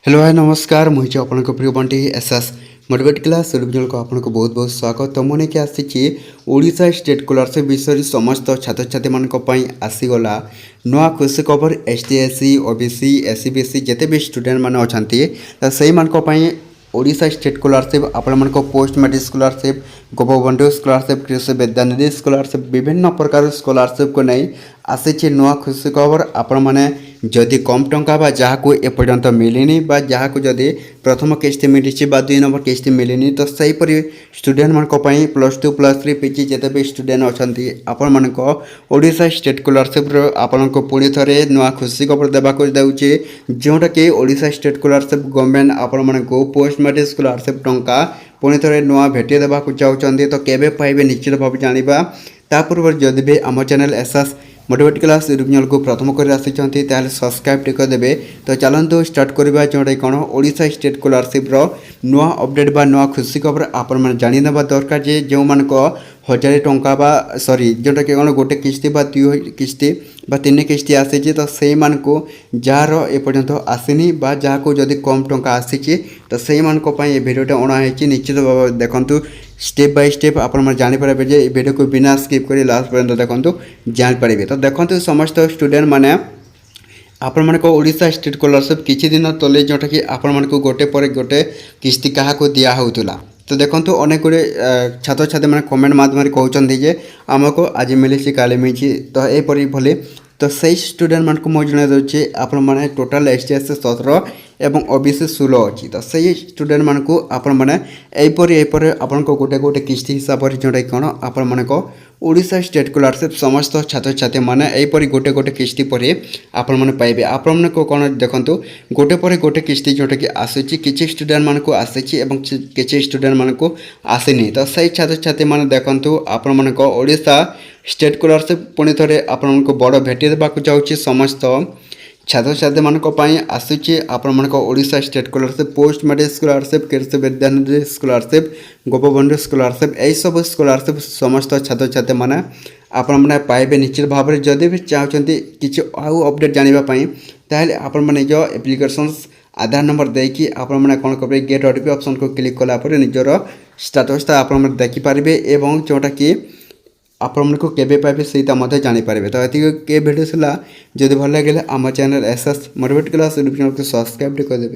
Hello hi नमस्कार मुझे आपको प्रिय Bunty SS motivate class YouTube को आपको बहुत बहुत स्वागत तो मैंने क्या आसीसा स्टेट स्कॉलरशिप विषय समस्त छात्र छात्री मानी आसीगला नुआ खुशी खबर एसटी ओबीसी एससी बीसी जिते भी स्टूडेंट मैंने अच्छा से ओडिशा स्टेट स्कॉलरशिप आपण post matric scholarship Gopabandhu scholarship Krushi Vidyanidhi scholarship विभिन्न प्रकार स्कॉलरशिप को नहीं आसी नुआ खुशी खबर आपण मैंने जदि कम टंका जहाँ एपर्यंत मिलनी जहाँ जदि प्रथम किस्ती मिली 2 नंबर किस्ती मिलनी तो सहीपरि स्टूडेंट मानी +2 +3 पीजी जिते भी स्टूडेंट अच्छा आपण मान ओडिशा स्टेट स्कॉलरशिप आपण को पुणी थे नुआ खुशी खबर देवाक जाऊँगी जोटा कि ओडिशा स्टेट स्कॉलरशिप गवर्नमेंट आपण मान पोस्ट मैट्रिक स्कॉलरशिप टंका पुणी थे नुआ भेटी देवाक चाहते तो केबे पाइबे निश्चित भाव जाना ता पूर्व जदि भी आम channel SS motivate class YouTube channel को प्रथम कर आसी सब्सक्राइब टिक देवे तो चलते स्टार्ट करवा जोटा कौन ओडिशा स्टेट स्कॉलरशिप नुआ अपडेट बा नुआ खुशी खबर आपण मैंने जाना दरकार जे जो मान 1000 टंका सॉरी जोटा कि कौन गोटे किस्ती 2 किस्ती 3 किस्ती आसी तो से जार एपर्यंत आसनी जहाँ को जदि कम टंका आसी तो से भिडियोटा अणाई निश्चित भाव देखूँ स्टेप बाय स्टेप आपण जानीपारे जे वीडियो को बिना स्किप कर लास्ट पर्यंत देखो जानीपारे तो देखो समस्त स्टूडेंट मैंने आपण मान ओडिशा स्टेट स्कॉलरशिप किछि दिन तले जोटा कि आपण मान गोटे पर गोटे किस्ती क्या दिया होता तो देखो अनेक गुड़े छात्र छात्री मैंने कमेंट माध्यम कहते आमको आज मिली काली मिली तो यहपरी भले तो सही स्टूडेंट मान को मुझे जन दूसरी आपण मैंने टोटाल एसटी एससी 17 एवं ओबीसी 16 अच्छी तो सही स्टूडेंट मान को आपण मैंने यहपर आपण को गोटे गोटे किस्ती हिसाब से जोटा कौन आपण मान ओडिशा स्टेट स्कॉलरशिप समस्त छात्र छात्री मैंने यहपरी गोटे गोटे किस्ती पर आपण मैंने पाइबे आपण को कौन देखो गोटे पर गोटे किस्ती जोटा कि आसूची किसी स्टूडेंट मान को आसी किसी स्टूडेंट मान को आसनी तो सही छात्र छात्री मैंने देखो आपण मान ओडिशा स्टेट स्कॉलरशिप पुणी थे आपण को बड़ भेटी देवाक चाहूँगी समस्त छात्र छात्री मानी आसूची आपण मान Odisha state scholarship post matric scholarship Krushi Vidyanidhi scholarship Gopabandhu scholarship यही सब स्कॉलरशिप समस्त छात्र छात्री मैंने आपण मैंने पाइबे निश्चित भाव में जदि भी चाहते किसी आउ अपडेट जानापी ताहले आपण मैंने निज एप्लिकेशन आधार नंबर देकी आपण मैंने कौन करेंगे गेट ओटीपी ऑप्शन को क्लिक कलापर निजर स्टेटसटा आप देखिपारे एवं जोटा कि आपण को केबे पाइबे सहीटा मत जानीपारे तो ये भिडियो जब भल लगे आम channel SS motivate class YouTube channel को सब्सक्राइब कर देवे।